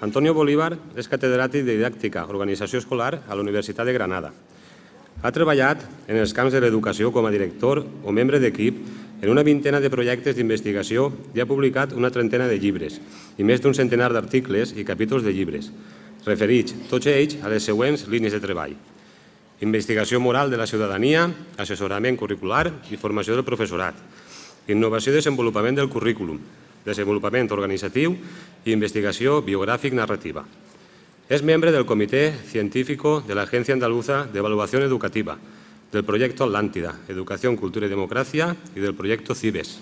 Antonio Bolívar és catedràtic de didàctica, organització escolar a la Universitat de Granada. Ha treballat en els camps de l'educació com a director o membre d'equip en una vintena de projectes d'investigació i ha publicat una trentena de llibres i més d'un centenar d'articles i capítols de llibres, referits tots ells a les següents línies de treball: investigació moral de la ciutadania, assessorament curricular i formació del professorat, innovació i desenvolupament del currículum, desenvolupament organitzatiu i investigació biogràfic-narrativa. És membre del Comitè Científico de l'Agència Andaluza de Evaluación Educativa, del Proyecto Atlántida, Educación, Cultura y Democracia i del Proyecto CIBES.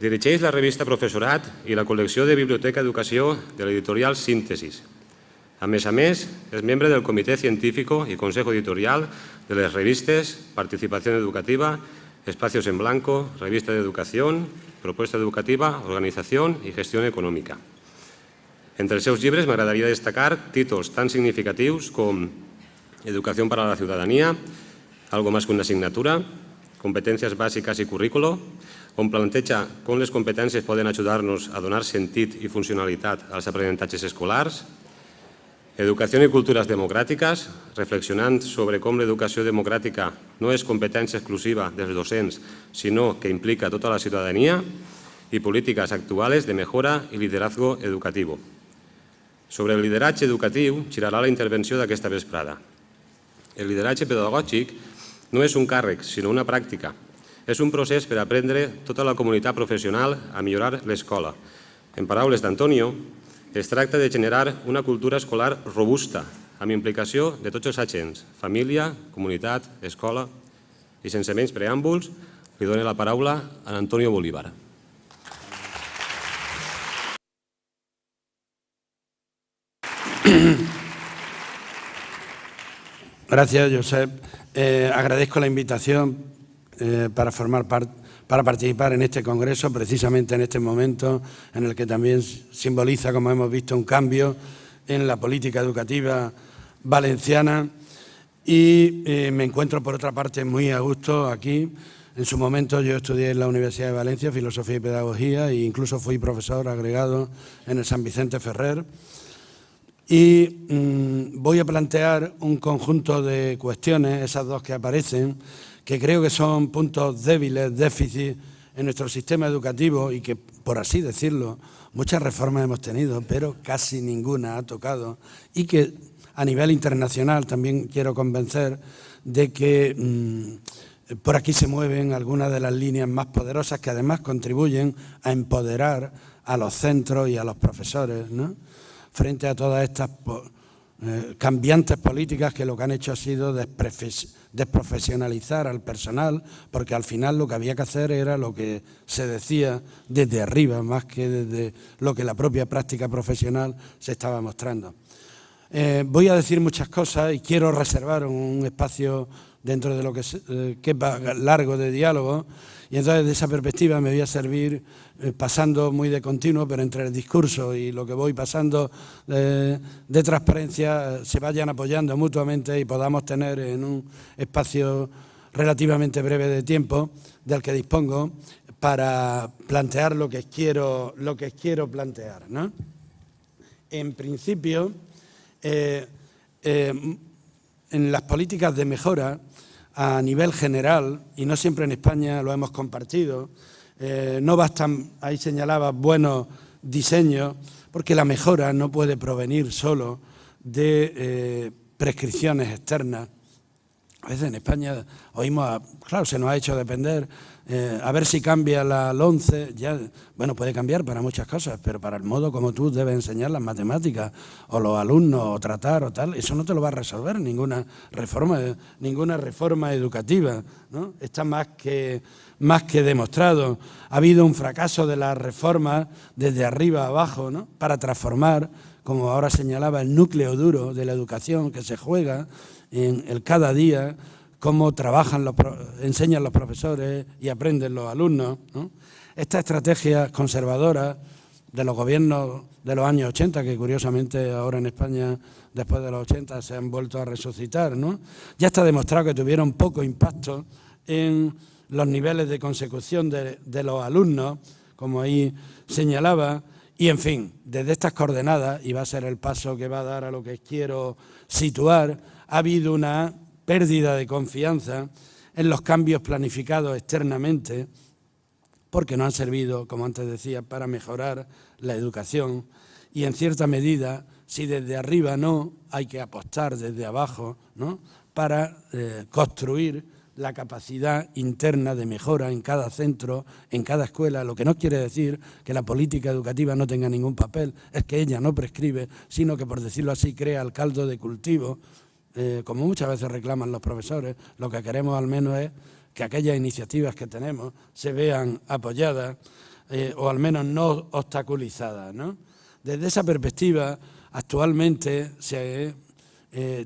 Dirigeix la revista Professorat i la col·lecció de Biblioteca Educació de l'editorial Síntesis. A més, és membre del Comitè Científico i Consejo Editorial de les revistes Participación Educativa, Espacios en Blanco, Revista de Educación, Propuesta Educativa, Organización y Gestión Económica. Entre els seus llibres m'agradaria destacar títols tan significatius com Educación para la Ciudadanía, Algo más que una asignatura, Competencias bàsiques i currículo, on planteja com les competències poden ajudar-nos a donar sentit i funcionalitat als aprenentatges escolars, Educació i cultures democràtiques, reflexionant sobre com l'educació democràtica no és competència exclusiva dels docents, sinó que implica tota la ciutadania, i polítiques actuals de mejora i liderazgo educativo. Sobre el lideratge educatiu girarà la intervenció d'aquesta vesprada. El lideratge pedagògic no és un càrrec, sinó una pràctica. És un procés per aprendre tota la comunitat professional a millorar l'escola. En paraules d'Antonio, es tracta de generar una cultura escolar robusta, amb implicació de tots els agents, família, comunitat, escola, i sense menys preàmbuls, li dono la paraula a Antonio Bolívar. Gracias, Josep. Agradezco la invitación para participar en este congreso, precisamente en este momento en el que también simboliza, como hemos visto, un cambio en la política educativa valenciana. Y me encuentro, por otra parte, muy a gusto aquí. En su momento yo estudié en la Universidad de Valencia Filosofía y Pedagogía e incluso fui profesor agregado en el San Vicente Ferrer. Y voy a plantear un conjunto de cuestiones, esas dos que aparecen, que creo que son puntos débiles, déficits en nuestro sistema educativo y que, por así decirlo, muchas reformas hemos tenido, pero casi ninguna ha tocado, y que a nivel internacional también quiero convencer de que por aquí se mueven algunas de las líneas más poderosas que además contribuyen a empoderar a los centros y a los profesores, ¿no?, frente a todas estas cambiantes políticas que lo que han hecho ha sido desprofesionalizar al personal, porque al final lo que había que hacer era lo que se decía desde arriba, más que desde lo que la propia práctica profesional se estaba mostrando. Voy a decir muchas cosas y quiero reservar un espacio dentro de lo que quepa largo de diálogo, y entonces de esa perspectiva me voy a servir pasando muy de continuo, pero entre el discurso y lo que voy pasando de transparencia se vayan apoyando mutuamente y podamos tener en un espacio relativamente breve de tiempo del que dispongo para plantear lo que quiero plantear, ¿no? En principio, en las políticas de mejora a nivel general, y no siempre en España lo hemos compartido, no bastan, ahí señalaba, buenos diseños, porque la mejora no puede provenir solo de prescripciones externas. A veces en España oímos, claro, se nos ha hecho depender, a ver si cambia la LOMCE, ya, bueno, puede cambiar para muchas cosas, pero para el modo como tú debes enseñar las matemáticas, o los alumnos, o tratar, o tal, eso no te lo va a resolver ninguna reforma educativa, ¿no? Está más que demostrado. Ha habido un fracaso de las reformas desde arriba a abajo, ¿no?, para transformar, como ahora señalaba, el núcleo duro de la educación que se juega en el cada día, cómo trabajan enseñan los profesores y aprenden los alumnos, ¿no? Estas estrategias conservadoras de los gobiernos de los años 80, que curiosamente ahora en España, después de los 80, se han vuelto a resucitar, ¿no? Ya está demostrado que tuvieron poco impacto en los niveles de consecución de los alumnos, como ahí señalaba, y en fin, desde estas coordenadas, y va a ser el paso que va a dar a lo que quiero situar, ha habido una pérdida de confianza en los cambios planificados externamente, porque no han servido, como antes decía, para mejorar la educación, y en cierta medida, si desde arriba no, hay que apostar desde abajo, ¿no?, para construir la capacidad interna de mejora en cada centro, en cada escuela, lo que no quiere decir que la política educativa no tenga ningún papel, es que ella no prescribe, sino que, por decirlo así, crea el caldo de cultivo, como muchas veces reclaman los profesores. Lo que queremos al menos es que aquellas iniciativas que tenemos se vean apoyadas o al menos no obstaculizadas, ¿no? Desde esa perspectiva, actualmente se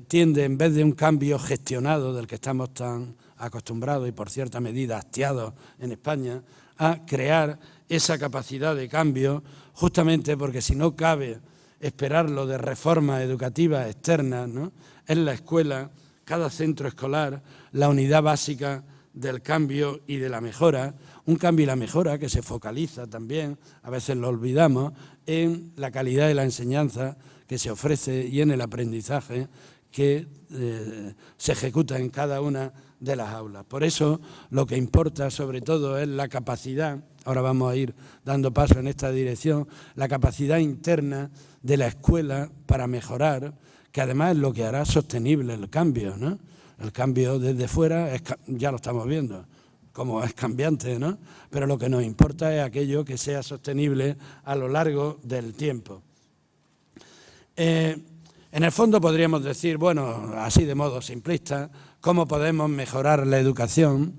tiende, en vez de un cambio gestionado del que estamos tan acostumbrados y por cierta medida hastiados en España, a crear esa capacidad de cambio, justamente porque si no cabe esperarlo de reformas educativas externas, ¿no?, en la escuela, cada centro escolar, la unidad básica del cambio y de la mejora, un cambio y la mejora que se focaliza también, a veces lo olvidamos, en la calidad de la enseñanza que se ofrece y en el aprendizaje que se ejecuta en cada una de las aulas. Por eso lo que importa sobre todo es la capacidad, ahora vamos a ir dando paso en esta dirección, la capacidad interna de la escuela para mejorar, que además es lo que hará sostenible el cambio, ¿no? El cambio desde fuera, ya lo estamos viendo, como es cambiante, ¿no? Pero lo que nos importa es aquello que sea sostenible a lo largo del tiempo. En el fondo podríamos decir, bueno, así de modo simplista, cómo podemos mejorar la educación,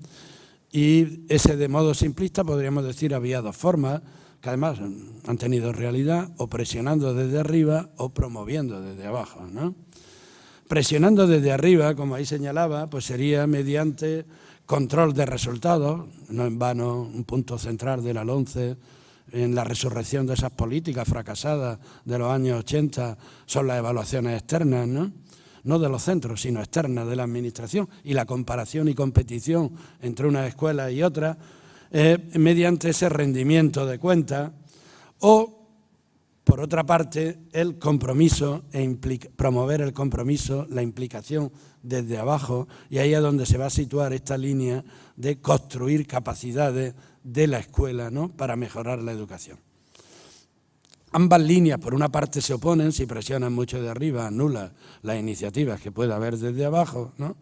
y ese de modo simplista podríamos decir había dos formas, que además han tenido realidad, o presionando desde arriba o promoviendo desde abajo, ¿no? Presionando desde arriba, como ahí señalaba, pues sería mediante control de resultados, no en vano un punto central de la LOMCE en la resurrección de esas políticas fracasadas de los años 80 son las evaluaciones externas, ¿no? No de los centros, sino externas de la administración, y la comparación y competición entre unas escuelas y otras, mediante ese rendimiento de cuentas, o, por otra parte, el compromiso, promover el compromiso, la implicación desde abajo, y ahí es donde se va a situar esta línea de construir capacidades de la escuela, ¿no?, para mejorar la educación. Ambas líneas, por una parte, se oponen, si presionan mucho de arriba, anulan las iniciativas que pueda haber desde abajo, ¿no?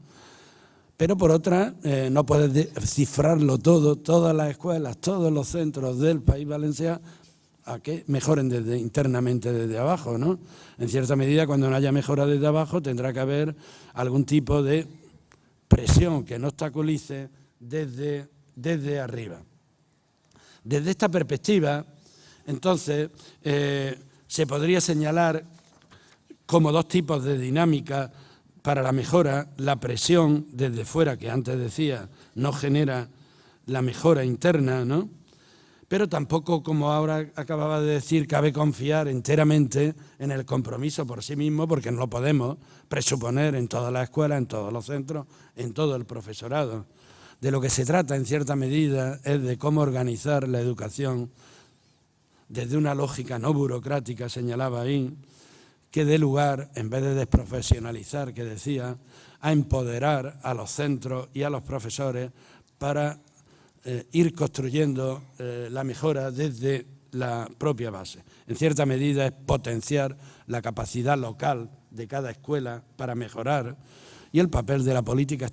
Pero por otra, no puedes cifrarlo todo, todas las escuelas, todos los centros del País Valenciano, a que mejoren internamente desde abajo, ¿no? En cierta medida, cuando no haya mejora desde abajo, tendrá que haber algún tipo de presión que no obstaculice desde arriba. Desde esta perspectiva, entonces, se podría señalar como dos tipos de dinámica para la mejora: la presión desde fuera, que antes decía no genera la mejora interna, ¿no? Pero tampoco, como ahora acababa de decir, cabe confiar enteramente en el compromiso por sí mismo, porque no lo podemos presuponer en todas las escuelas, en todos los centros, en todo el profesorado. De lo que se trata, en cierta medida, es de cómo organizar la educación desde una lógica no burocrática, señalaba ahí, que dé lugar, en vez de desprofesionalizar, que decía, a empoderar a los centros y a los profesores para ir construyendo la mejora desde la propia base. En cierta medida es potenciar la capacidad local de cada escuela para mejorar, y el papel de la política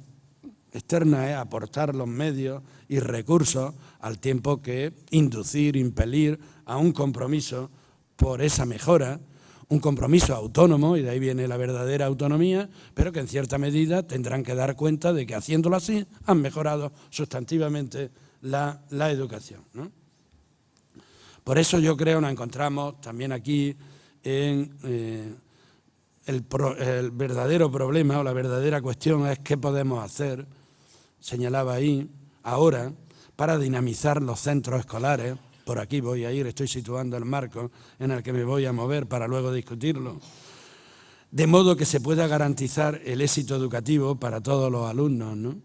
externa es aportar los medios y recursos al tiempo que inducir, impelir a un compromiso por esa mejora, un compromiso autónomo, y de ahí viene la verdadera autonomía, pero que en cierta medida tendrán que dar cuenta de que haciéndolo así han mejorado sustantivamente la educación, ¿no? Por eso yo creo nos encontramos también aquí en el verdadero problema, o la verdadera cuestión es qué podemos hacer señalaba ahí, ahora, para dinamizar los centros escolares. Por aquí voy a ir, estoy situando el marco en el que me voy a mover para luego discutirlo, de modo que se pueda garantizar el éxito educativo para todos los alumnos, ¿no?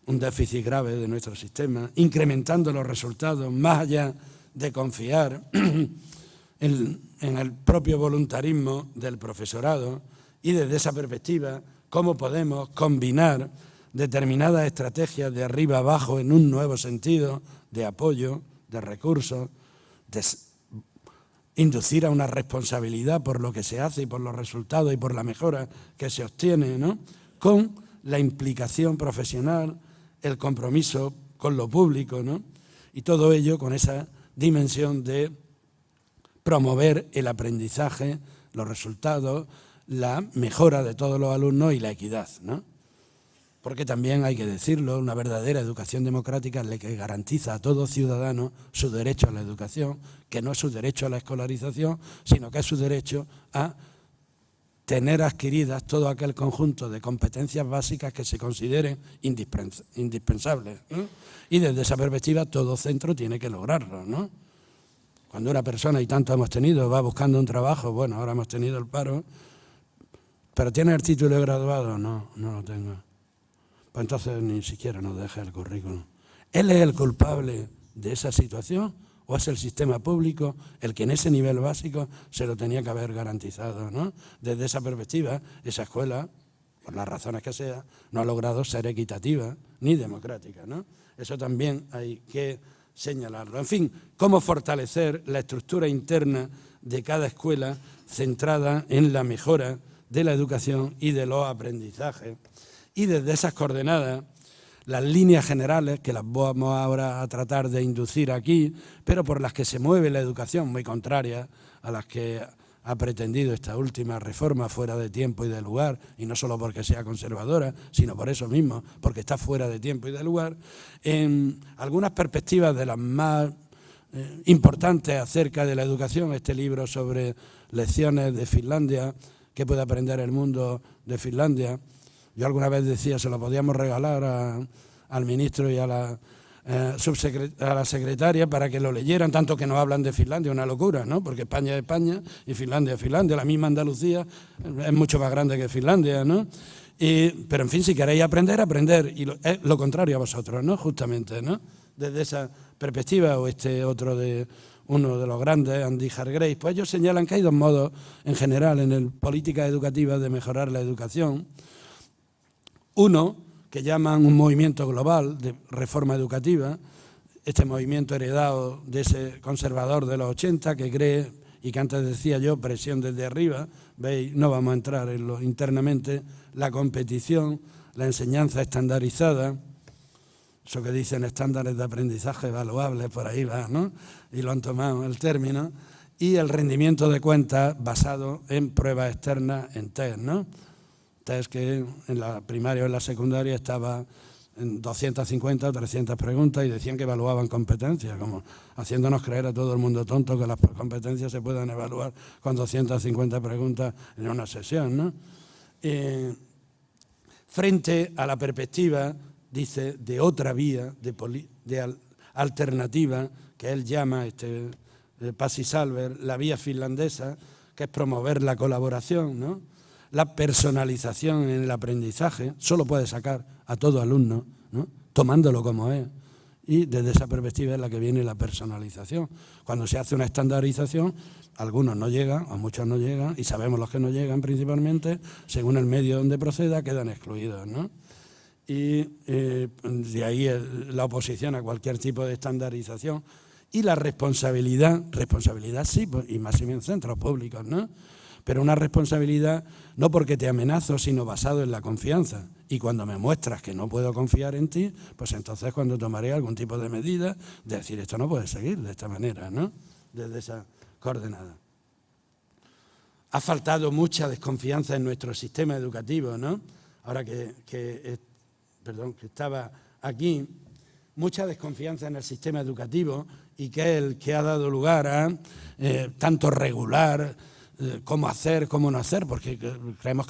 Un déficit grave de nuestro sistema, incrementando los resultados, más allá de confiar en el propio voluntarismo del profesorado, y desde esa perspectiva, cómo podemos combinar determinadas estrategias de arriba abajo en un nuevo sentido de apoyo, de recursos, de inducir a una responsabilidad por lo que se hace y por los resultados y por la mejora que se obtiene, ¿no? Con la implicación profesional, el compromiso con lo público, ¿no? Y todo ello con esa dimensión de promover el aprendizaje, los resultados, la mejora de todos los alumnos y la equidad, ¿no? Porque también hay que decirlo, una verdadera educación democrática es la que garantiza a todo ciudadano su derecho a la educación, que no es su derecho a la escolarización, sino que es su derecho a tener adquiridas todo aquel conjunto de competencias básicas que se consideren indispensables, ¿no? Y desde esa perspectiva todo centro tiene que lograrlo, ¿no? Cuando una persona, y tanto hemos tenido, va buscando un trabajo, bueno, ahora hemos tenido el paro, pero ¿tiene el título de graduado? No, no lo tengo. Pues entonces ni siquiera nos deja el currículum. ¿Él es el culpable de esa situación o es el sistema público el que en ese nivel básico se lo tenía que haber garantizado, ¿no? Desde esa perspectiva, esa escuela, por las razones que sea, no ha logrado ser equitativa ni democrática, ¿no? Eso también hay que señalarlo. En fin, cómo fortalecer la estructura interna de cada escuela centrada en la mejora de la educación y de los aprendizajes. Y desde esas coordenadas, las líneas generales, que las vamos ahora a tratar de inducir aquí, pero por las que se mueve la educación, muy contrarias a las que ha pretendido esta última reforma fuera de tiempo y de lugar, y no solo porque sea conservadora, sino por eso mismo, porque está fuera de tiempo y de lugar, en algunas perspectivas de las más importantes acerca de la educación, este libro sobre lecciones de Finlandia, qué puede aprender el mundo de Finlandia. Yo alguna vez decía, se lo podíamos regalar al ministro y a la secretaria para que lo leyeran, tanto que nos hablan de Finlandia, una locura, ¿no? Porque España es España y Finlandia es Finlandia, la misma Andalucía es mucho más grande que Finlandia, ¿no? Pero en fin, si queréis aprender, y es lo contrario a vosotros, ¿no? Justamente, ¿no? Desde esa perspectiva, o este otro de uno de los grandes, Andy Hargreaves, pues ellos señalan que hay dos modos en general en políticas educativas de mejorar la educación. Uno, que llaman un movimiento global de reforma educativa, este movimiento heredado de ese conservador de los 80 que cree, y que antes decía yo, presión desde arriba, veis, no vamos a entrar en lo internamente, la competición, la enseñanza estandarizada, eso que dicen estándares de aprendizaje evaluables, por ahí va, ¿no? Y lo han tomado el término, y el rendimiento de cuentas basado en pruebas externas, en test, ¿no? Test que en la primaria o en la secundaria estaba en 250 o 300 preguntas y decían que evaluaban competencias, como haciéndonos creer a todo el mundo tonto que las competencias se puedan evaluar con 250 preguntas en una sesión, ¿no? Frente a la perspectiva, dice, de otra vía, de alternativa, que él llama, Pasi Salver, la vía finlandesa, que es promover la colaboración, ¿no? La personalización en el aprendizaje, solo puede sacar a todo alumno, ¿no? Tomándolo como es. Y desde esa perspectiva es la que viene la personalización. Cuando se hace una estandarización, algunos no llegan, o muchos no llegan, y sabemos los que no llegan principalmente, según el medio donde proceda, quedan excluidos, ¿no? Y de ahí la oposición a cualquier tipo de estandarización. Y la responsabilidad sí, y más en centros públicos, ¿no? Pero una responsabilidad no porque te amenazo, sino basado en la confianza. Y cuando me muestras que no puedo confiar en ti, pues entonces cuando tomaré algún tipo de medida, de decir esto no puede seguir de esta manera, ¿no? Desde esa coordenada. Ha faltado mucha desconfianza en nuestro sistema educativo, ¿no? Ahora que estaba aquí, mucha desconfianza en el sistema educativo y que es el que ha dado lugar a tanto regular, cómo hacer, cómo no hacer, porque creemos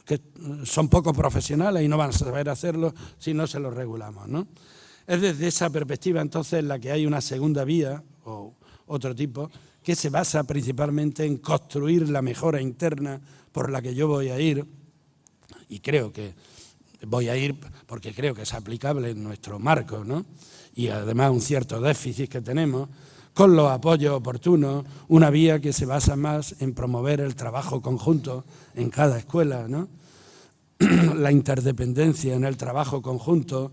que que son poco profesionales y no van a saber hacerlo si no se los regulamos, ¿no? Es desde esa perspectiva entonces en la que hay una segunda vía o otro tipo que se basa principalmente en construir la mejora interna por la que yo voy a ir, y creo que voy a ir porque creo que es aplicable en nuestro marco, ¿no? Y además un cierto déficit que tenemos, con los apoyos oportunos, una vía que se basa más en promover el trabajo conjunto en cada escuela, ¿no? La interdependencia en el trabajo conjunto,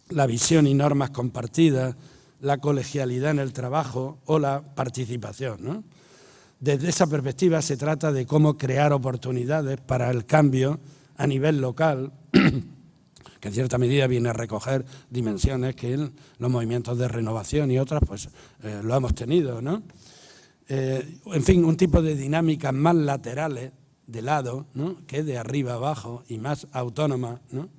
la visión y normas compartidas, la colegialidad en el trabajo o la participación, ¿no? Desde esa perspectiva se trata de cómo crear oportunidades para el cambio a nivel local, que en cierta medida viene a recoger dimensiones que en los movimientos de renovación y otras pues lo hemos tenido, ¿no? En fin, un tipo de dinámicas más laterales de lado, ¿no? Que de arriba abajo y más autónomas, ¿no?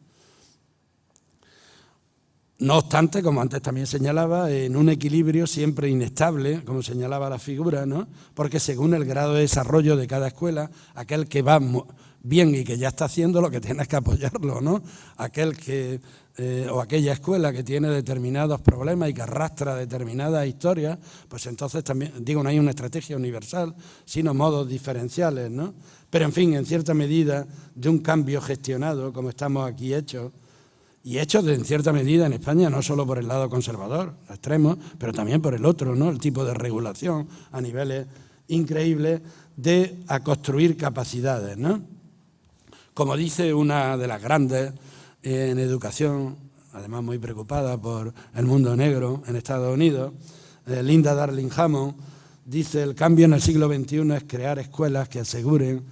No obstante, como antes también señalaba, en un equilibrio siempre inestable, como señalaba la figura, ¿no? Porque según el grado de desarrollo de cada escuela, aquel que va bien y que ya está haciendo lo que tiene es que apoyarlo, ¿no? Aquel que o aquella escuela que tiene determinados problemas y que arrastra determinadas historias, pues entonces también, digo, no hay una estrategia universal, sino modos diferenciales, ¿no? Pero en fin, en cierta medida, de un cambio gestionado, como estamos aquí hechos, y hechos en cierta medida en España, no solo por el lado conservador, extremo, pero también por el otro, ¿no? El tipo de regulación a niveles increíbles a construir capacidades, ¿no? Como dice una de las grandes en educación, además muy preocupada por el mundo negro en Estados Unidos, Linda Darling Hammond, dice: el cambio en el siglo XXI es crear escuelas que aseguren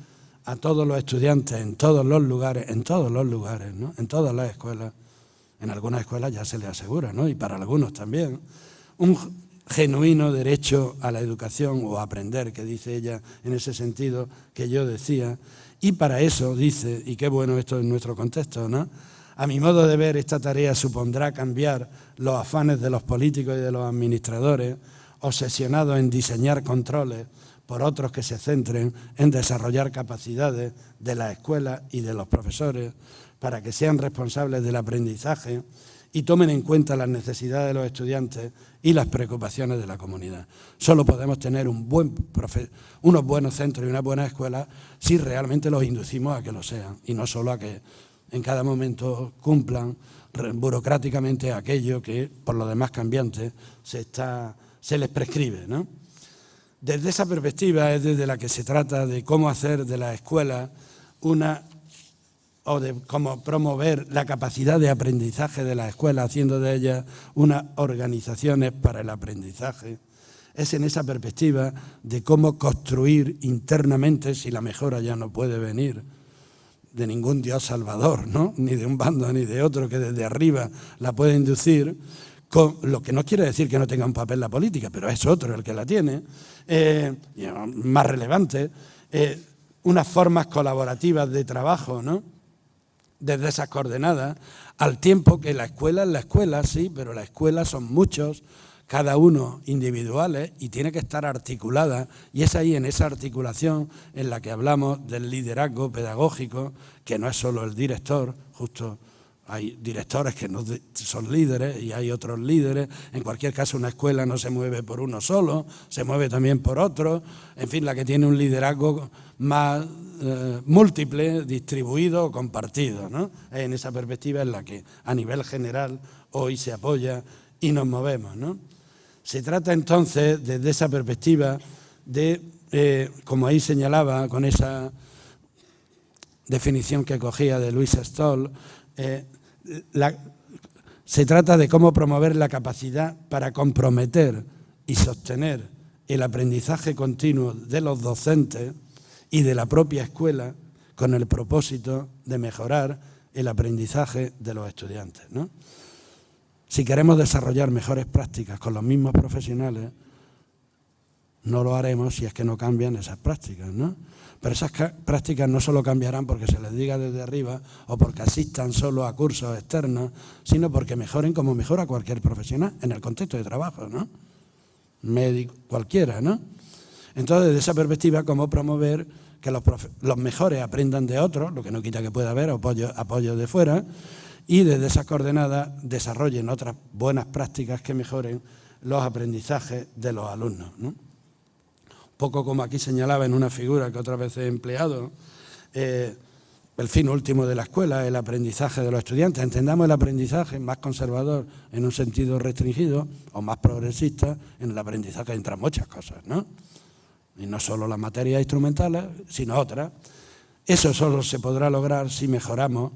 a todos los estudiantes en todos los lugares, ¿no? En todas las escuelas, en algunas escuelas ya se les asegura, ¿no? Y para algunos también, un genuino derecho a la educación o a aprender, que dice ella en ese sentido que yo decía. Y para eso dice, y qué bueno esto en nuestro contexto, ¿no? A mi modo de ver, esta tarea supondrá cambiar los afanes de los políticos y de los administradores, obsesionados en diseñar controles, por otros que se centren en desarrollar capacidades de las escuelas y de los profesores para que sean responsables del aprendizaje y tomen en cuenta las necesidades de los estudiantes y las preocupaciones de la comunidad. Solo podemos tener unos buenos centros y unas buenas escuelas si realmente los inducimos a que lo sean y no solo a que en cada momento cumplan burocráticamente aquello que, por lo demás cambiante, se les prescribe, ¿no? Desde esa perspectiva es desde la que se trata de cómo hacer de la escuela o de cómo promover la capacidad de aprendizaje de la escuela, haciendo de ellas unas organizaciones para el aprendizaje. Es en esa perspectiva de cómo construir internamente, si la mejora ya no puede venir de ningún Dios salvador, ¿no? Ni de un bando ni de otro que desde arriba la puede inducir, con lo que no quiere decir que no tenga un papel la política, pero es otro el que la tiene, más relevante, unas formas colaborativas de trabajo, ¿no? Desde esas coordenadas, al tiempo que la escuela es la escuela, sí, pero la escuela son muchos, cada uno individuales, y tiene que estar articulada, y es ahí en esa articulación en la que hablamos del liderazgo pedagógico, que no es solo el director, justo hay directores que no son líderes y hay otros líderes. En cualquier caso, una escuela no se mueve por uno solo, se mueve también por otro. En fin, la que tiene un liderazgo más múltiple, distribuido o compartido, ¿no? En esa perspectiva en la que a nivel general hoy se apoya y nos movemos, ¿no? Se trata entonces, desde esa perspectiva, de, como ahí señalaba con esa definición que cogía de Luis Stoll, se trata de cómo promover la capacidad para comprometer y sostener el aprendizaje continuo de los docentes y de la propia escuela con el propósito de mejorar el aprendizaje de los estudiantes, ¿no? Si queremos desarrollar mejores prácticas con los mismos profesionales, no lo haremos si es que no cambian esas prácticas, ¿no? Pero esas prácticas no solo cambiarán porque se les diga desde arriba o porque asistan solo a cursos externos, sino porque mejoren como mejora cualquier profesional en el contexto de trabajo, ¿no? Médico, cualquiera, ¿no? Entonces, desde esa perspectiva, cómo promover que los mejores aprendan de otros, lo que no quita que pueda haber apoyo de fuera, y desde esas coordenadas desarrollen otras buenas prácticas que mejoren los aprendizajes de los alumnos, ¿no? Un poco como aquí señalaba en una figura que otras veces he empleado, el fin último de la escuela, el aprendizaje de los estudiantes. Entendamos el aprendizaje más conservador en un sentido restringido o más progresista. En el aprendizaje entran muchas cosas, ¿no? Y no solo las materias instrumentales, sino otras. Eso solo se podrá lograr si mejoramos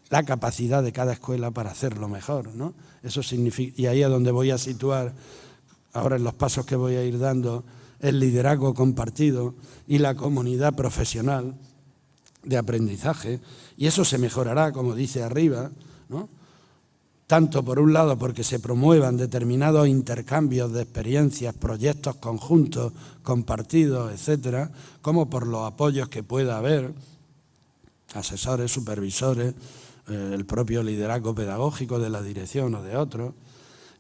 la capacidad de cada escuela para hacerlo mejor, ¿no? Eso significa, y ahí es donde voy a situar, ahora en los pasos que voy a ir dando, el liderazgo compartido y la comunidad profesional de aprendizaje, y eso se mejorará, como dice arriba, ¿no? Tanto por un lado porque se promuevan determinados intercambios de experiencias, proyectos conjuntos, compartidos, etcétera, como por los apoyos que pueda haber, asesores, supervisores, el propio liderazgo pedagógico de la dirección o de otros,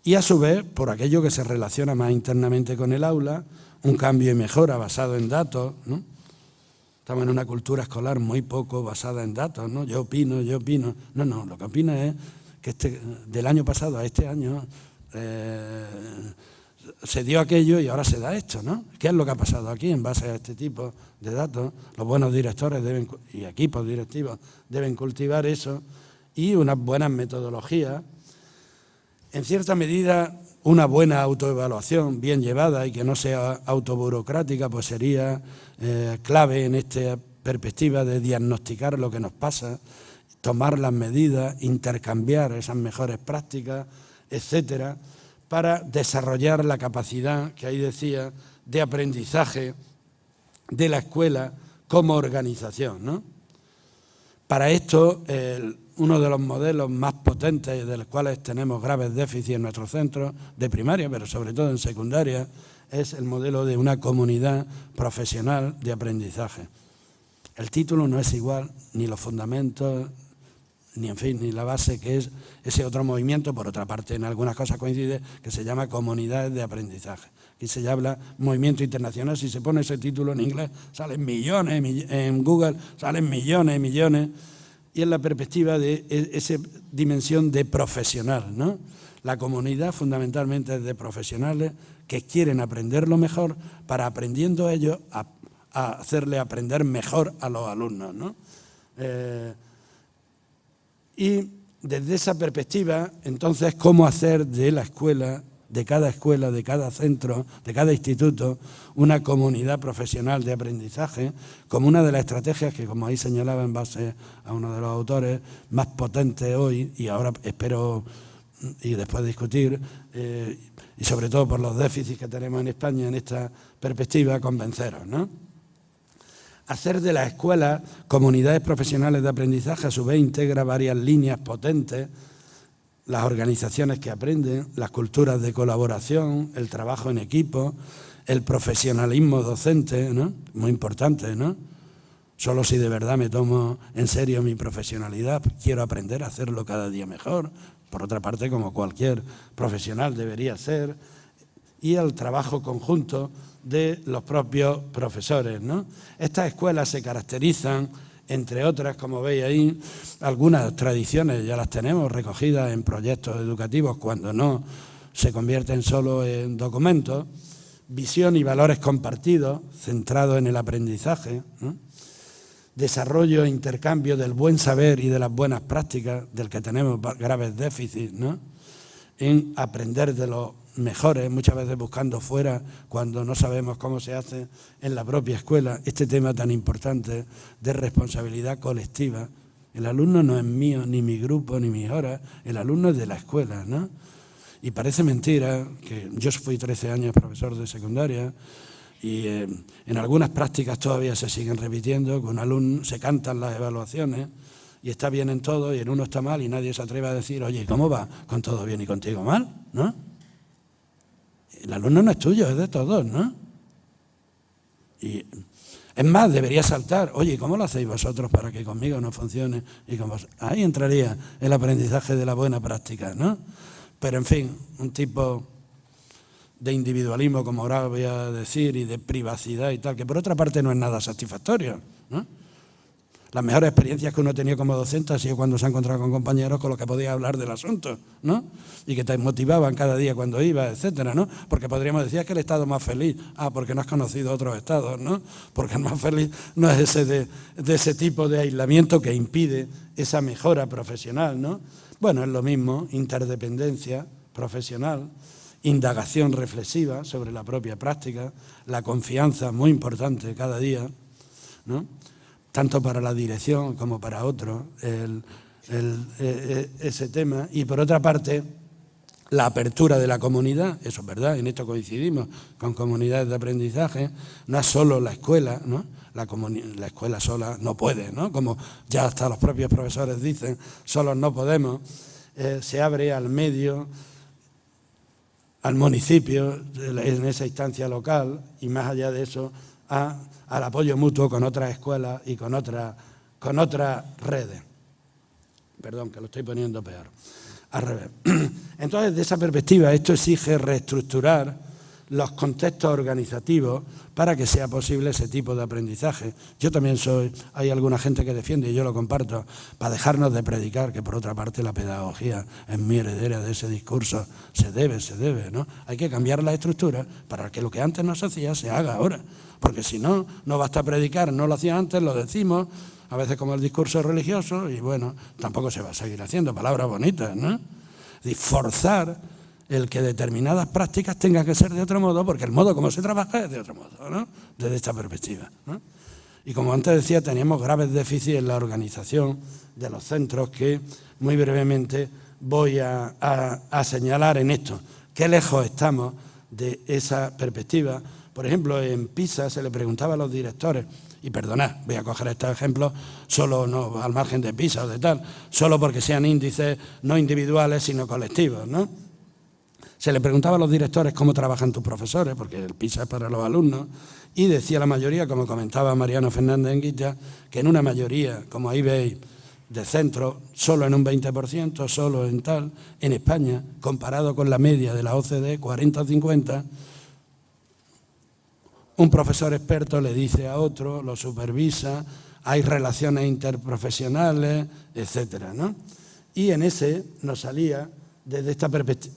y a su vez por aquello que se relaciona más internamente con el aula, un cambio y mejora basado en datos, ¿no? Estamos en una cultura escolar muy poco basada en datos, ¿no? Yo opino. No, lo que opina es que del año pasado a este año se dio aquello y ahora se da esto, ¿no? ¿Qué es lo que ha pasado aquí en base a este tipo de datos? Los buenos directores y equipos directivos deben cultivar eso y unas buenas metodologías. En cierta medida, una buena autoevaluación bien llevada y que no sea autoburocrática, pues sería clave en esta perspectiva de diagnosticar lo que nos pasa, tomar las medidas, intercambiar esas mejores prácticas, etcétera, para desarrollar la capacidad, que ahí decía, de aprendizaje de la escuela como organización, ¿no? Para esto, uno de los modelos más potentes de los cuales tenemos graves déficits en nuestros centros de primaria, pero sobre todo en secundaria, es el modelo de una comunidad profesional de aprendizaje. El título no es igual, ni los fundamentos, ni en fin, ni la base, que es ese otro movimiento. Por otra parte, en algunas cosas coincide, que se llama comunidades de aprendizaje. Aquí se habla movimiento internacional. Si se pone ese título en inglés, salen millones, en Google salen millones, y en la perspectiva de esa dimensión de profesional, ¿no? La comunidad fundamentalmente es de profesionales que quieren aprender lo mejor para, aprendiendo ellos, a hacerle aprender mejor a los alumnos, ¿no? Y desde esa perspectiva, entonces, ¿cómo hacer de la escuela, de cada centro, de cada instituto, una comunidad profesional de aprendizaje, como una de las estrategias que, como ahí señalaba en base a uno de los autores, más potentes hoy, y ahora espero, y después de discutir, y sobre todo por los déficits que tenemos en España en esta perspectiva, convenceros, ¿no? Hacer de las escuelas comunidades profesionales de aprendizaje, a su vez integra varias líneas potentes: las organizaciones que aprenden, las culturas de colaboración, el trabajo en equipo, el profesionalismo docente, ¿no? Muy importante, ¿no? Solo si de verdad me tomo en serio mi profesionalidad, quiero aprender a hacerlo cada día mejor. Por otra parte, como cualquier profesional debería hacer, y el trabajo conjunto de los propios profesores, ¿no? Estas escuelas se caracterizan, entre otras, como veis ahí, algunas tradiciones ya las tenemos recogidas en proyectos educativos cuando no se convierten solo en documentos: visión y valores compartidos, centrados en el aprendizaje, ¿no? Desarrollo e intercambio del buen saber y de las buenas prácticas, del que tenemos graves déficits, ¿no? En aprender de los mejores, muchas veces buscando fuera cuando no sabemos cómo se hace en la propia escuela. Este tema tan importante de responsabilidad colectiva. El alumno no es mío, ni mi grupo, ni mis horas, el alumno es de la escuela, ¿no? Y parece mentira que yo fui 13 años profesor de secundaria y en algunas prácticas todavía se siguen repitiendo, con alumnos se cantan las evaluaciones y está bien en todo y en uno está mal y nadie se atreve a decir: oye, ¿cómo va? ¿Con todo bien y contigo mal? ¿No? El alumno no es tuyo, es de todos, ¿no? Y es más, debería saltar: oye, ¿cómo lo hacéis vosotros para que conmigo no funcione? Y con vos? Ahí entraría el aprendizaje de la buena práctica, ¿no? Pero en fin, un tipo de individualismo, como ahora voy a decir, y de privacidad y tal, que por otra parte no es nada satisfactorio, ¿no? Las mejores experiencias que uno ha tenido como docente ha sido cuando se ha encontrado con compañeros con los que podía hablar del asunto, ¿no? Y que te motivaban cada día cuando ibas, etcétera, ¿no? Porque podríamos decir que el estado más feliz, porque no has conocido otros estados, ¿no? Porque el más feliz no es ese de ese tipo de aislamiento que impide esa mejora profesional, ¿no? Bueno, es lo mismo, interdependencia profesional, indagación reflexiva sobre la propia práctica, la confianza muy importante cada día, ¿no? Tanto para la dirección como para otros, ese tema. Y por otra parte, la apertura de la comunidad, eso es verdad, en esto coincidimos con comunidades de aprendizaje, no es solo la escuela, ¿no? La escuela sola no puede, ¿no? Como ya hasta los propios profesores dicen, solos no podemos, se abre al medio, al municipio, en esa instancia local, y más allá de eso, al apoyo mutuo con otras escuelas y con otras redes. Perdón, que lo estoy poniendo peor. Al revés. Entonces, de esa perspectiva, esto exige reestructurar los contextos organizativos para que sea posible ese tipo de aprendizaje. Yo también hay alguna gente que defiende, y yo lo comparto, para dejarnos de predicar, que por otra parte la pedagogía es muy heredera de ese discurso, se debe, ¿no? Hay que cambiar la estructura para que lo que antes no se hacía se haga ahora, porque si no, no basta predicar, no lo hacía antes, lo decimos, a veces como el discurso religioso, y bueno, tampoco se va a seguir haciendo, palabras bonitas, ¿no? Y forzar el que determinadas prácticas tengan que ser de otro modo, porque el modo como se trabaja es de otro modo, ¿no? Desde esta perspectiva, ¿no? Y como antes decía, teníamos graves déficits en la organización de los centros que muy brevemente voy a señalar en esto. Qué lejos estamos de esa perspectiva. Por ejemplo, en PISA se le preguntaba a los directores, y perdonad, voy a coger estos ejemplos solo no al margen de PISA o de tal, solo porque sean índices no individuales sino colectivos, ¿no? Se le preguntaba a los directores cómo trabajan tus profesores, porque el PISA es para los alumnos, y decía la mayoría, como comentaba Mariano Fernández en Guilla, que en una mayoría, como ahí veis, de centros, solo en un 20%, solo en tal, en España, comparado con la media de la OCDE, 40 o 50, un profesor experto le dice a otro, lo supervisa, hay relaciones interprofesionales, etcétera, ¿no? Y en ese nos salía, desde esta perspectiva,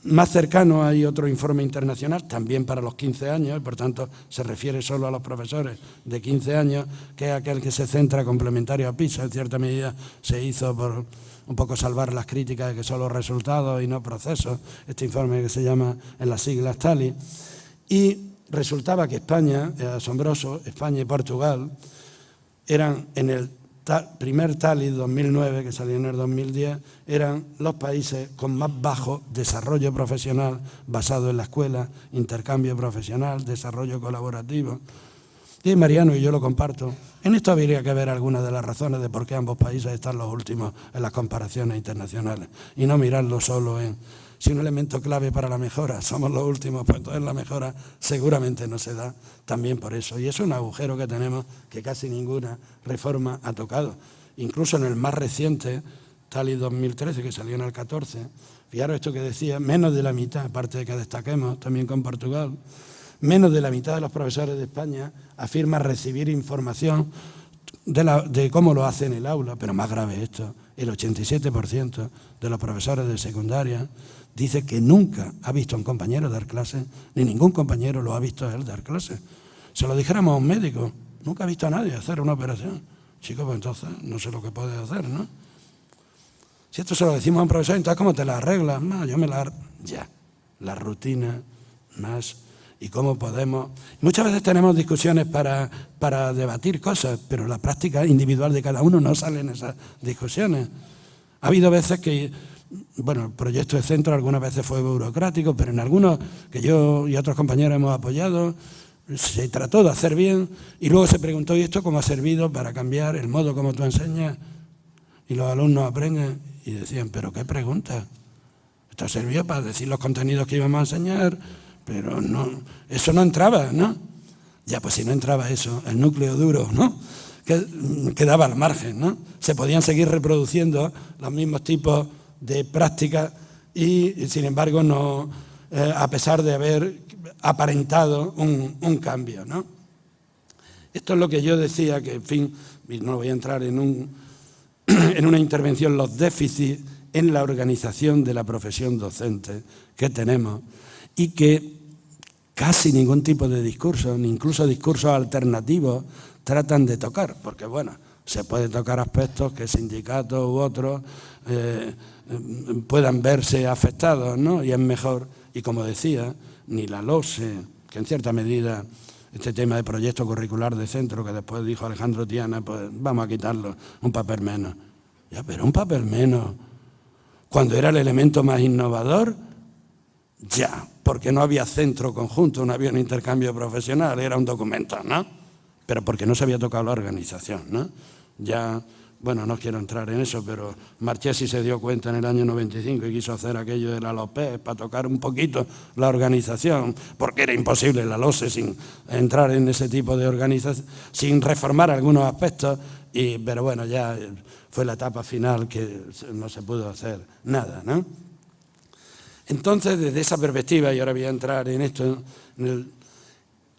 más cercano hay otro informe internacional, también para los 15 años, y por tanto se refiere solo a los profesores de 15 años, que es aquel que se centra complementario a PISA, en cierta medida se hizo por un poco salvar las críticas de que son los resultados y no procesos, este informe que se llama en las siglas TALI, y resultaba que España, es asombroso, España y Portugal eran en el primer TALI 2009, que salió en el 2010, eran los países con más bajo desarrollo profesional basado en la escuela, intercambio profesional, desarrollo colaborativo. Y Mariano y yo lo comparto. En esto habría que ver algunas de las razones de por qué ambos países están los últimos en las comparaciones internacionales y no mirarlo solo en si un elemento clave para la mejora somos los últimos, pues entonces la mejora seguramente no se da también por eso. Y eso es un agujero que tenemos que casi ninguna reforma ha tocado. Incluso en el más reciente, TALI 2013, que salió en el 14, fijaros esto que decía, menos de la mitad, aparte de que destaquemos también con Portugal, menos de la mitad de los profesores de España afirma recibir información de cómo lo hace en el aula, pero más grave esto, el 87% de los profesores de secundaria dice que nunca ha visto a un compañero dar clase, ni ningún compañero lo ha visto a él dar clase. Se lo dijéramos a un médico, nunca ha visto a nadie hacer una operación. Chico, pues entonces no sé lo que puede hacer, ¿no? Si esto se lo decimos a un profesor, entonces ¿cómo te la arreglas? No, yo me la... Ya, la rutina más... y cómo podemos... Muchas veces tenemos discusiones para debatir cosas, pero la práctica individual de cada uno no sale en esas discusiones. Ha habido veces que, bueno, el proyecto de centro algunas veces fue burocrático, pero en algunos que yo y otros compañeros hemos apoyado, se trató de hacer bien y luego se preguntó, ¿y esto cómo ha servido para cambiar el modo como tú enseñas? Y los alumnos aprenden y decían, ¿pero qué pregunta? Esto sirvió para decir los contenidos que íbamos a enseñar, pero no, eso no entraba, ¿no? Ya, pues si no entraba eso, el núcleo duro, ¿no? Que quedaba al margen, ¿no? Se podían seguir reproduciendo los mismos tipos de prácticas y, sin embargo, no a pesar de haber aparentado un cambio, ¿no? Esto es lo que yo decía, que en fin, y no voy a entrar en una intervención, los déficits en la organización de la profesión docente que tenemos y que casi ningún tipo de discurso, ni incluso discursos alternativos, tratan de tocar, porque bueno, se puede tocar aspectos que sindicatos u otros puedan verse afectados, ¿no? Y es mejor, y como decía, ni la LOSE, que en cierta medida este tema de proyecto curricular de centro, que después dijo Alejandro Tiana, pues vamos a quitarlo, un papel menos. Ya, pero un papel menos, cuando era el elemento más innovador, ya, porque no había centro conjunto, no había un intercambio profesional, era un documento, ¿no? Pero porque no se había tocado la organización, ¿no? Ya, bueno, no quiero entrar en eso, pero Marchesi se dio cuenta en el año 95 y quiso hacer aquello de la LOPES para tocar un poquito la organización, porque era imposible la LOSE sin entrar en ese tipo de organización, sin reformar algunos aspectos, pero bueno, ya fue la etapa final que no se pudo hacer nada, ¿no? Entonces, desde esa perspectiva, y ahora voy a entrar en esto,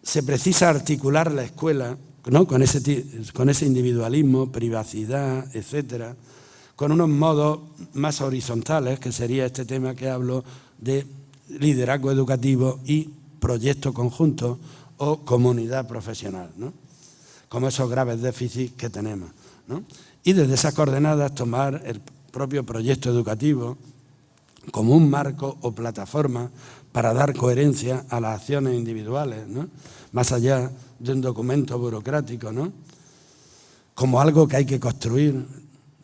se precisa articular la escuela, ¿no? con ese individualismo, privacidad, etcétera, con unos modos más horizontales, que sería este tema que hablo de liderazgo educativo y proyecto conjunto o comunidad profesional, ¿no? Como esos graves déficits que tenemos, ¿no? Y desde esas coordenadas tomar el propio proyecto educativo como un marco o plataforma para dar coherencia a las acciones individuales, ¿no? Más allá de un documento burocrático, ¿no? Como algo que hay que construir.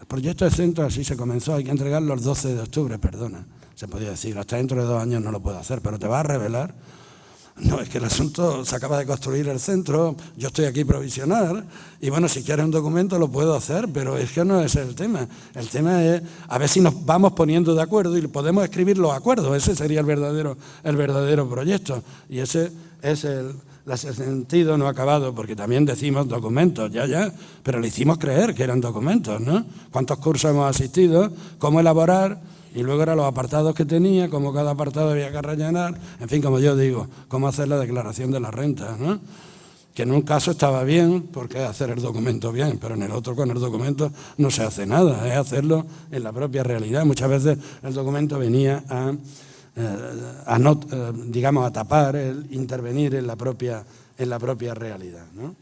El proyecto de centro así se comenzó, hay que entregarlo el 12 de octubre, perdona. Se podía decir, hasta dentro de 2 años no lo puedo hacer, pero te vas a revelar. No, es que el asunto se acaba de construir el centro, yo estoy aquí provisional y bueno, si quieres un documento lo puedo hacer, pero es que no es el tema. El tema es a ver si nos vamos poniendo de acuerdo y podemos escribir los acuerdos, ese sería el verdadero proyecto y ese es el sentido no acabado, porque también decimos documentos, ya, pero le hicimos creer que eran documentos, ¿no? ¿Cuántos cursos hemos asistido? ¿Cómo elaborar? Y luego eran los apartados que tenía, como cada apartado había que rellenar, en fin, como yo digo, cómo hacer la declaración de la renta, ¿no? Que en un caso estaba bien, porque es hacer el documento bien, pero en el otro con el documento no se hace nada, es hacerlo en la propia realidad. Muchas veces el documento venía a tapar, intervenir en la propia realidad, ¿no?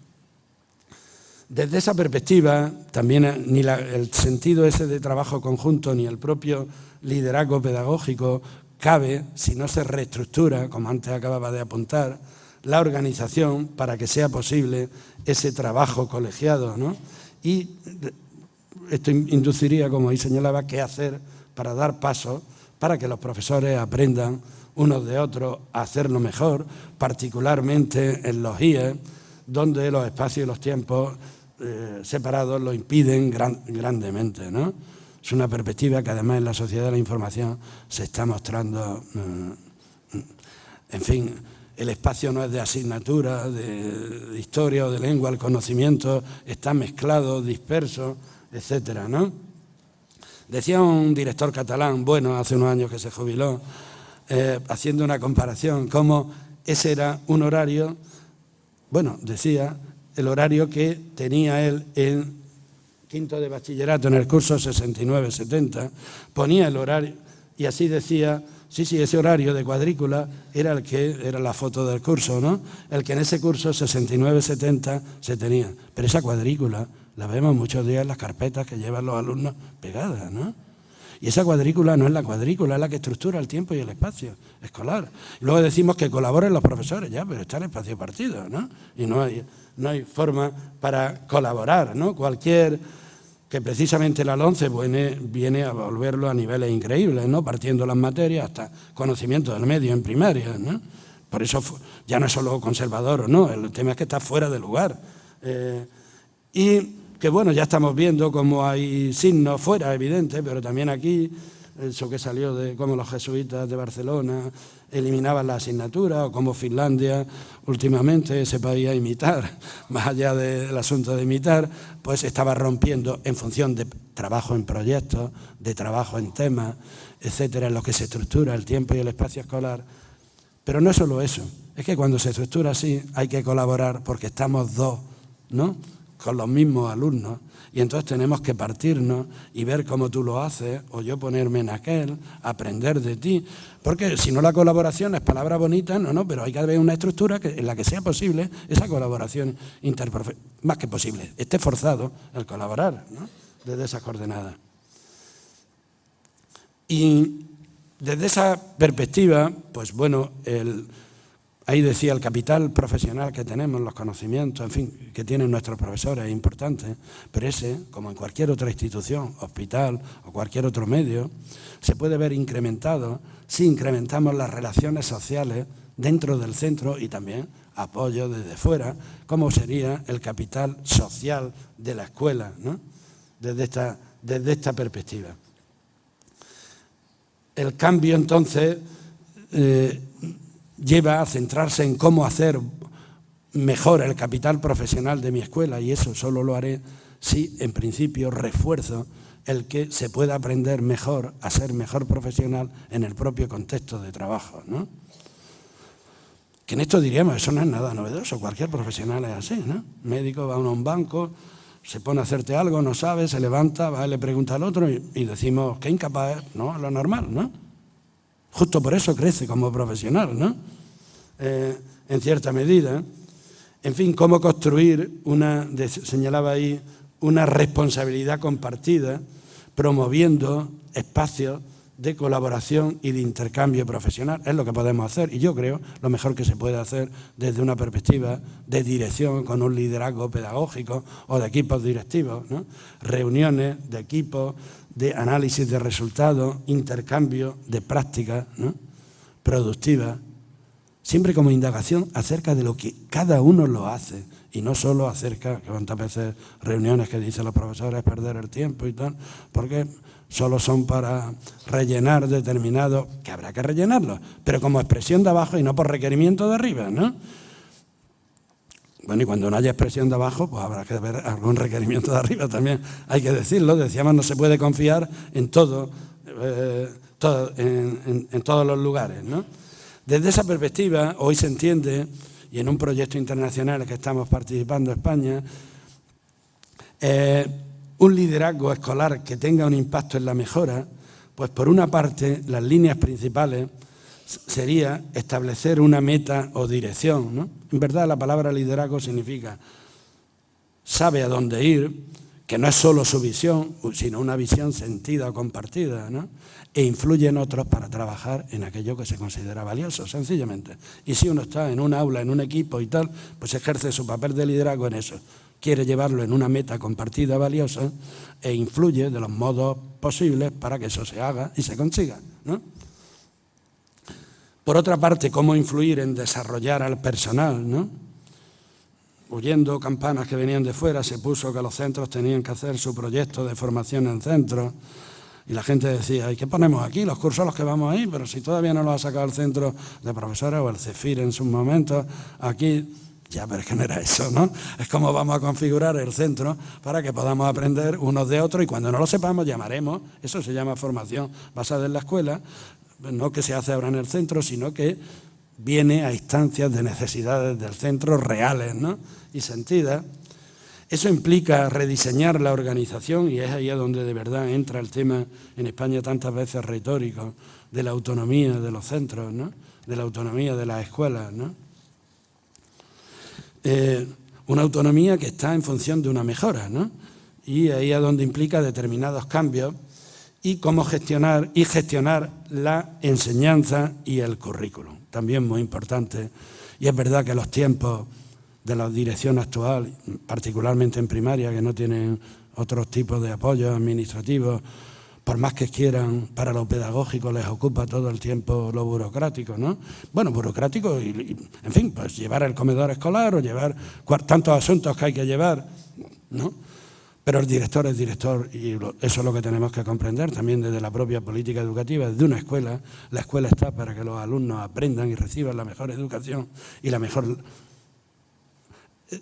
Desde esa perspectiva, también ni el sentido ese de trabajo conjunto ni el propio liderazgo pedagógico cabe si no se reestructura, como antes acababa de apuntar, la organización para que sea posible ese trabajo colegiado, ¿no? Y esto induciría, como ahí señalaba, qué hacer para dar pasos para que los profesores aprendan unos de otros a hacerlo mejor, particularmente en los IE, donde los espacios y los tiempos separados lo impiden grandemente, ¿no? Es una perspectiva que además en la sociedad de la información se está mostrando, en fin, el espacio no es de asignatura, de historia o de lengua, el conocimiento está mezclado, disperso, etcétera, ¿no? Decía un director catalán, bueno, hace unos años que se jubiló, haciendo una comparación, cómo ese era un horario, bueno, decía, el horario que tenía él en quinto de bachillerato, en el curso 69-70, ponía el horario y así decía, sí, ese horario de cuadrícula era el que era la foto del curso, ¿no? El que en ese curso 69-70 se tenía. Pero esa cuadrícula la vemos muchos días en las carpetas que llevan los alumnos pegadas, ¿no? Y esa cuadrícula no es la cuadrícula, es la que estructura el tiempo y el espacio escolar. Y luego decimos que colaboren los profesores, ya, pero está el espacio partido, ¿no? Y no hay forma para colaborar, ¿no? Que precisamente la LOMCE viene a volverlo a niveles increíbles, ¿no? Partiendo las materias hasta conocimiento del medio en primaria, ¿no? Por eso ya no es solo conservador o no, el tema es que está fuera de lugar. Y que bueno, ya estamos viendo cómo hay signos fuera, evidentes, pero también aquí, eso que salió de cómo los jesuitas de Barcelona eliminaban la asignatura, o cómo Finlandia últimamente, ese país a imitar, más allá del asunto de imitar, pues estaba rompiendo en función de trabajo en proyectos, de trabajo en temas, etcétera, en lo que se estructura el tiempo y el espacio escolar, Pero no es solo eso, es que cuando se estructura así hay que colaborar porque estamos dos, ¿no?, con los mismos alumnos, y entonces tenemos que partirnos y ver cómo tú lo haces, o yo ponerme en aquel, aprender de ti, porque si no la colaboración es palabra bonita, no, pero hay que haber una estructura en la que sea posible esa colaboración interprofesional, más que posible, esté forzado el colaborar, ¿no?, desde esas coordenadas. Y desde esa perspectiva, pues bueno, ahí decía el capital profesional que tenemos, los conocimientos, en fin, que tienen nuestros profesores es importante, pero ese, como en cualquier otra institución, hospital o cualquier otro medio, se puede ver incrementado si incrementamos las relaciones sociales dentro del centro y también apoyo desde fuera, como sería el capital social de la escuela, ¿no?, desde esta perspectiva. El cambio, entonces, lleva a centrarse en cómo hacer mejor el capital profesional de mi escuela, y eso solo lo haré si, en principio, refuerzo el que se pueda aprender mejor a ser mejor profesional en el propio contexto de trabajo, ¿no? Que en esto diríamos, eso no es nada novedoso, cualquier profesional es así, ¿no? Médico va a un banco, se pone a hacerte algo, no sabe, se levanta, va y le pregunta al otro y decimos que incapaz es, ¿no?, lo normal, ¿no? Justo por eso crece como profesional, ¿no? En cierta medida. En fin, cómo construir señalaba ahí, una responsabilidad compartida, promoviendo espacios de colaboración y de intercambio profesional. Es lo que podemos hacer y yo creo lo mejor que se puede hacer desde una perspectiva de dirección con un liderazgo pedagógico o de equipos directivos, ¿no? Reuniones de equipos, de análisis de resultados, intercambio de prácticas, ¿no?, productivas, siempre como indagación acerca de lo que cada uno lo hace y no solo acerca, que cuántas veces reuniones que dicen los profesores perder el tiempo y tal, porque solo son para rellenar determinados, que habrá que rellenarlos, pero como expresión de abajo y no por requerimiento de arriba, ¿no? Bueno, y cuando no haya expresión de abajo, pues habrá que ver algún requerimiento de arriba también, hay que decirlo. Decíamos, no se puede confiar en todo, en todos los lugares, ¿no? Desde esa perspectiva, hoy se entiende, y en un proyecto internacional que estamos participando en España, un liderazgo escolar que tenga un impacto en la mejora, pues por una parte, las líneas principales sería establecer una meta o dirección, ¿no? En verdad, la palabra liderazgo significa sabe a dónde ir, que no es solo su visión, sino una visión sentida o compartida, ¿no? E influye en otros para trabajar en aquello que se considera valioso, sencillamente. Y si uno está en un aula, en un equipo y tal, pues ejerce su papel de liderazgo en eso. Quiere llevarlo en una meta compartida valiosa e influye de los modos posibles para que eso se haga y se consiga, ¿no? Por otra parte, cómo influir en desarrollar al personal, ¿no? Oyendo campanas que venían de fuera, se puso que los centros tenían que hacer su proyecto de formación en centros y la gente decía, ¿y qué ponemos aquí? Los cursos a los que vamos ahí, pero si todavía no lo ha sacado el centro de profesores o el CEFIR en sus momentos, aquí, ya, pero es que no era eso, ¿no? Es como vamos a configurar el centro para que podamos aprender unos de otros y cuando no lo sepamos llamaremos, eso se llama formación basada en la escuela, no que se hace ahora en el centro, sino que viene a instancias de necesidades del centro reales, ¿no?, y sentidas. Eso implica rediseñar la organización y es ahí a donde de verdad entra el tema en España tantas veces retórico de la autonomía de los centros, ¿no?, de la autonomía de las escuelas, ¿no? Una autonomía que está en función de una mejora, ¿no? Y ahí es donde implica determinados cambios y cómo gestionar la enseñanza y el currículum, también muy importante. Y es verdad que los tiempos de la dirección actual, particularmente en primaria, que no tienen otros tipos de apoyos administrativos, por más que quieran, para lo pedagógico les ocupa todo el tiempo lo burocrático, ¿no? Bueno, burocrático y en fin, pues llevar el comedor escolar o llevar tantos asuntos que hay que llevar, ¿no? Pero el director es director y eso es lo que tenemos que comprender también desde la propia política educativa, desde una escuela. La escuela está para que los alumnos aprendan y reciban la mejor educación y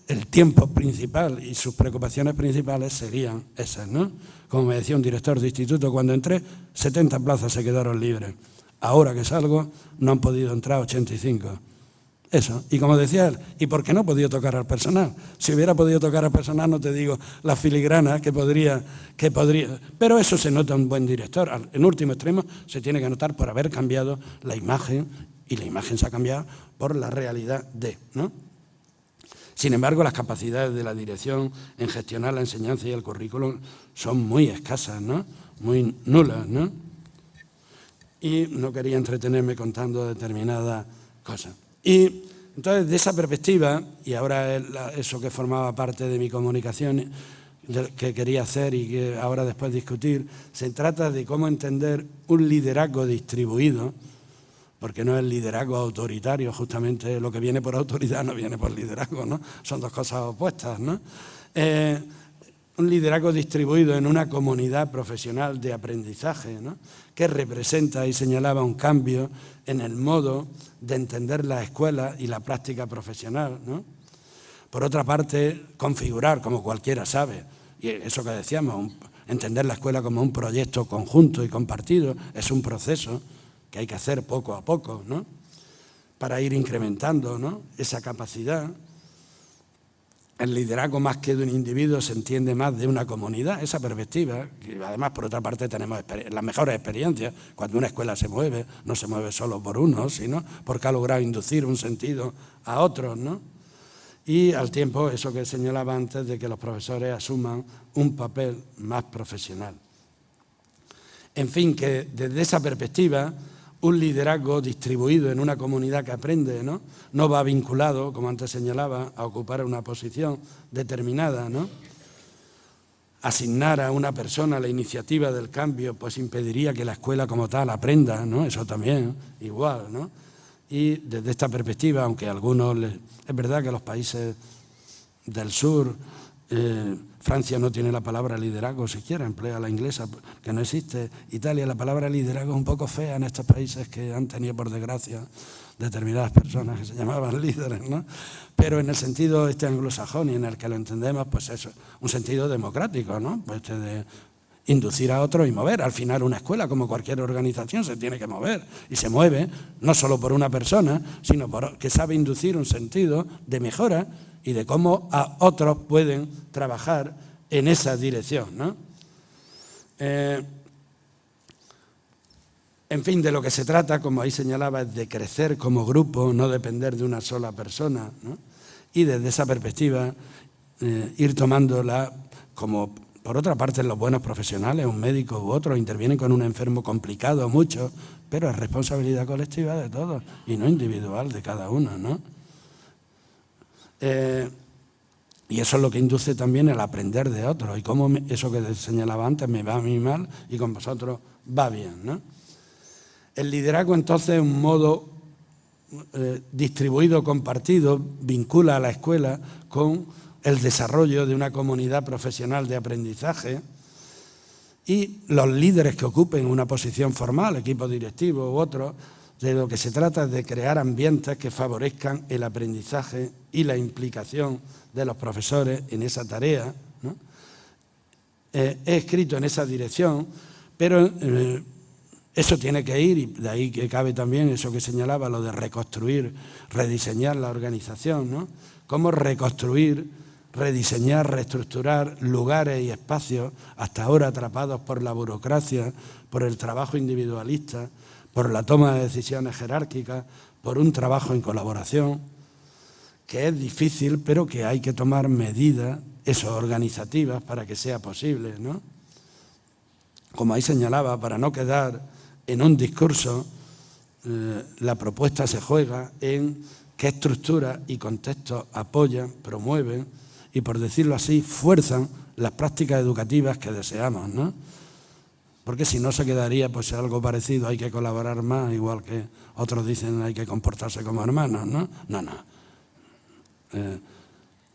el tiempo principal y sus preocupaciones principales serían esas, ¿no? Como me decía un director de instituto, cuando entré, 70 plazas se quedaron libres. Ahora que salgo, no han podido entrar 85. Eso. Y como decía él, ¿y por qué no he podido tocar al personal? Si hubiera podido tocar al personal, no te digo las filigranas que podría. Pero eso se nota un buen director. En último extremo, se tiene que notar por haber cambiado la imagen, y la imagen se ha cambiado por la realidad ¿no? Sin embargo, las capacidades de la dirección en gestionar la enseñanza y el currículum son muy escasas, ¿no? Muy nulas, ¿no? Y no quería entretenerme contando determinadas cosas. Y entonces, de esa perspectiva, y ahora eso que formaba parte de mi comunicación que quería hacer y que ahora después discutir, se trata de cómo entender un liderazgo distribuido, porque no es liderazgo autoritario, justamente lo que viene por autoridad no viene por liderazgo, ¿no? Son dos cosas opuestas, ¿no? Un liderazgo distribuido en una comunidad profesional de aprendizaje, ¿no? Que representa y señalaba un cambio en el modo de entender la escuela y la práctica profesional, ¿no? Por otra parte, configurar, como cualquiera sabe, y eso que decíamos, entender la escuela como un proyecto conjunto y compartido, es un proceso que hay que hacer poco a poco, ¿no? Para ir incrementando, ¿no? Esa capacidad. El liderazgo, más que de un individuo, se entiende más de una comunidad, esa perspectiva, que además, por otra parte, tenemos las mejores experiencias. Cuando una escuela se mueve, no se mueve solo por uno, sino porque ha logrado inducir un sentido a otros, ¿no? Y al tiempo, eso que señalaba antes, de que los profesores asuman un papel más profesional. En fin, que desde esa perspectiva, un liderazgo distribuido en una comunidad que aprende, ¿no? No va vinculado, como antes señalaba, a ocupar una posición determinada, ¿no? Asignar a una persona la iniciativa del cambio pues impediría que la escuela como tal aprenda, ¿no? Eso también, igual, ¿no? Y desde esta perspectiva, aunque a algunos es verdad que los países del sur, Francia no tiene la palabra liderazgo siquiera, emplea la inglesa, que no existe. Italia, la palabra liderazgo es un poco fea en estos países que han tenido, por desgracia, determinadas personas que se llamaban líderes, ¿no? Pero en el sentido anglosajón y en el que lo entendemos, pues eso, un sentido democrático, ¿no? Pues de inducir a otros y mover. Al final, una escuela, como cualquier organización, se tiene que mover. Y se mueve no solo por una persona, sino porque sabe inducir un sentido de mejora y de cómo a otros pueden trabajar en esa dirección, ¿no? En fin, de lo que se trata, como ahí señalaba, es de crecer como grupo, no depender de una sola persona, ¿no? Y desde esa perspectiva, ir tomándola como, por otra parte, los buenos profesionales, un médico u otro, intervienen con un enfermo complicado, mucho, pero es responsabilidad colectiva de todos y no individual de cada uno, ¿no? Y eso es lo que induce también el aprender de otros y cómo eso que señalaba antes me va a mí mal y con vosotros va bien, ¿no? El liderazgo entonces es un modo distribuido, compartido, vincula a la escuela con el desarrollo de una comunidad profesional de aprendizaje y los líderes que ocupen una posición formal, equipo directivo u otro, de lo que se trata es de crear ambientes que favorezcan el aprendizaje y la implicación de los profesores en esa tarea, ¿no? He escrito en esa dirección, pero eso tiene que ir, y de ahí que cabe también eso que señalaba, lo de reconstruir, rediseñar la organización, ¿no? Cómo reconstruir, rediseñar, reestructurar lugares y espacios hasta ahora atrapados por la burocracia, por el trabajo individualista, por la toma de decisiones jerárquicas, por un trabajo en colaboración, que es difícil, pero que hay que tomar medidas organizativas para que sea posible, ¿no? Como ahí señalaba, para no quedar en un discurso, la propuesta se juega en qué estructuras y contextos apoyan, promueven y, por decirlo así, fuerzan las prácticas educativas que deseamos, ¿no? Porque si no se quedaría pues algo parecido, hay que colaborar más, igual que otros dicen hay que comportarse como hermanos, ¿no? No.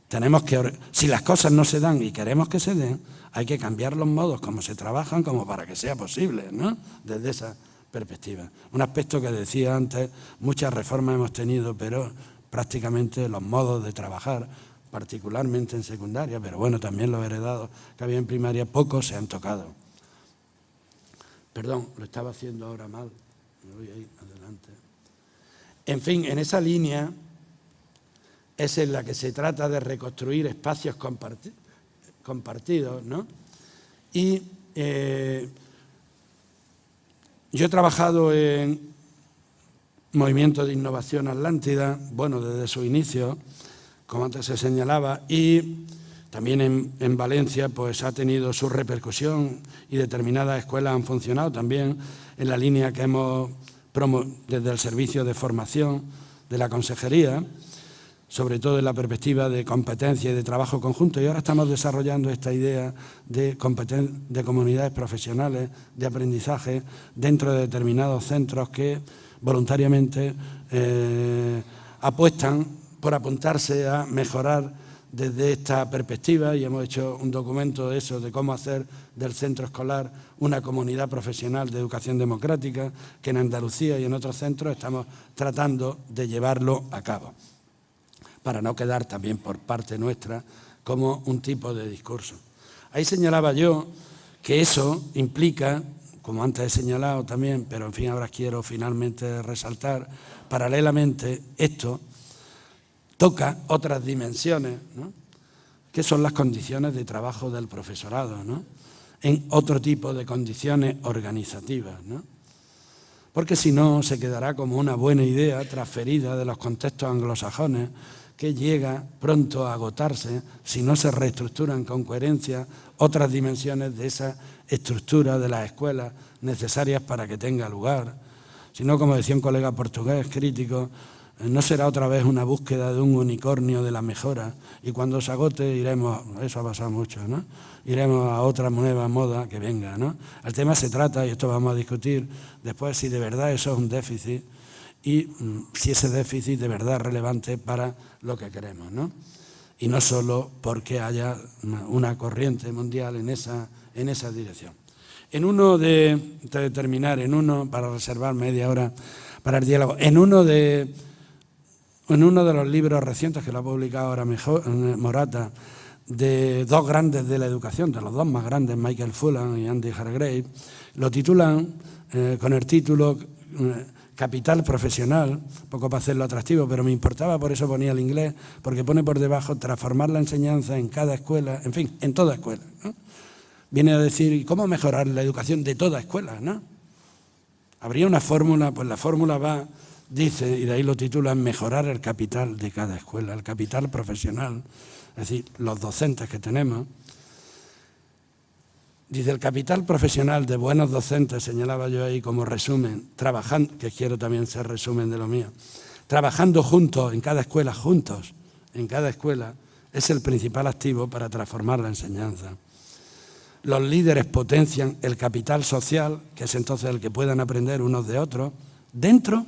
Tenemos que, si las cosas no se dan y queremos que se den, hay que cambiar los modos como se trabajan como para que sea posible, ¿no? Desde esa perspectiva. Un aspecto que decía antes, muchas reformas hemos tenido, pero prácticamente los modos de trabajar, particularmente en secundaria, pero bueno, también los heredados que había en primaria, pocos se han tocado. Perdón, lo estaba haciendo ahora mal. Me voy ahí adelante. En fin, en esa línea es en la que se trata de reconstruir espacios compartidos, ¿no? Y yo he trabajado en Movimiento de Innovación Atlántida, bueno, desde su inicio, como antes se señalaba, y también en Valencia pues ha tenido su repercusión y determinadas escuelas han funcionado también en la línea que hemos promovido desde el servicio de formación de la consejería, sobre todo en la perspectiva de competencia y de trabajo conjunto. Y ahora estamos desarrollando esta idea de comunidades profesionales, de aprendizaje dentro de determinados centros que voluntariamente apuestan por apuntarse a mejorar desde esta perspectiva, y hemos hecho un documento de eso, de cómo hacer del centro escolar una comunidad profesional de educación democrática, que en Andalucía y en otros centros estamos tratando de llevarlo a cabo, para no quedar también por parte nuestra como un tipo de discurso. Ahí señalaba yo que eso implica, como antes he señalado también, pero en fin ahora quiero finalmente resaltar, paralelamente esto toca otras dimensiones, ¿no?, que son las condiciones de trabajo del profesorado, ¿no?, en otro tipo de condiciones organizativas, ¿no? Porque si no se quedará como una buena idea transferida de los contextos anglosajones que llega pronto a agotarse si no se reestructuran con coherencia otras dimensiones de esa estructura de las escuelas necesarias para que tenga lugar. Si no, como decía un colega portugués crítico, no será otra vez una búsqueda de un unicornio de la mejora, y cuando se agote iremos, eso ha pasado mucho, ¿no?, iremos a otra nueva moda que venga, ¿no? El tema se trata, y esto vamos a discutir después, si de verdad eso es un déficit y si ese déficit de verdad es relevante para lo que queremos, ¿no? Y no solo porque haya una corriente mundial en esa dirección. En uno de terminar, para reservar media hora para el diálogo, en uno de los libros recientes que lo ha publicado ahora Morata, de dos grandes de la educación, de los dos más grandes, Michael Fullan y Andy Hargrave, lo titulan con el título Capital Profesional, poco para hacerlo atractivo, pero me importaba, por eso ponía el inglés, porque pone por debajo transformar la enseñanza en cada escuela, en fin, en toda escuela, ¿no? Viene a decir, ¿cómo mejorar la educación de toda escuela?, ¿no? Habría una fórmula, pues la fórmula va, dice, y de ahí lo titulan, mejorar el capital de cada escuela, el capital profesional, es decir, los docentes que tenemos. Dice, el capital profesional de buenos docentes, señalaba yo ahí como resumen, trabajando, que quiero también ser resumen de lo mío, trabajando juntos en cada escuela, juntos en cada escuela, es el principal activo para transformar la enseñanza. Los líderes potencian el capital social, que es entonces el que puedan aprender unos de otros, dentro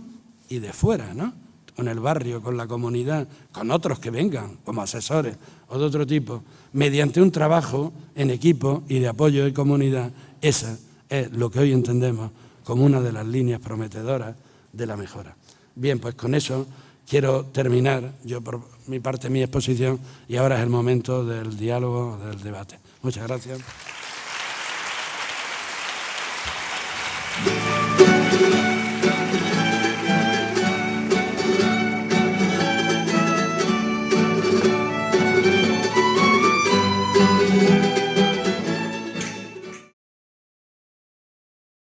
y de fuera, ¿no?, con el barrio, con la comunidad, con otros que vengan como asesores o de otro tipo, mediante un trabajo en equipo y de apoyo de comunidad. Esa es lo que hoy entendemos como una de las líneas prometedoras de la mejora. Bien, pues con eso quiero terminar yo por mi parte mi exposición, y ahora es el momento del diálogo, del debate. Muchas gracias.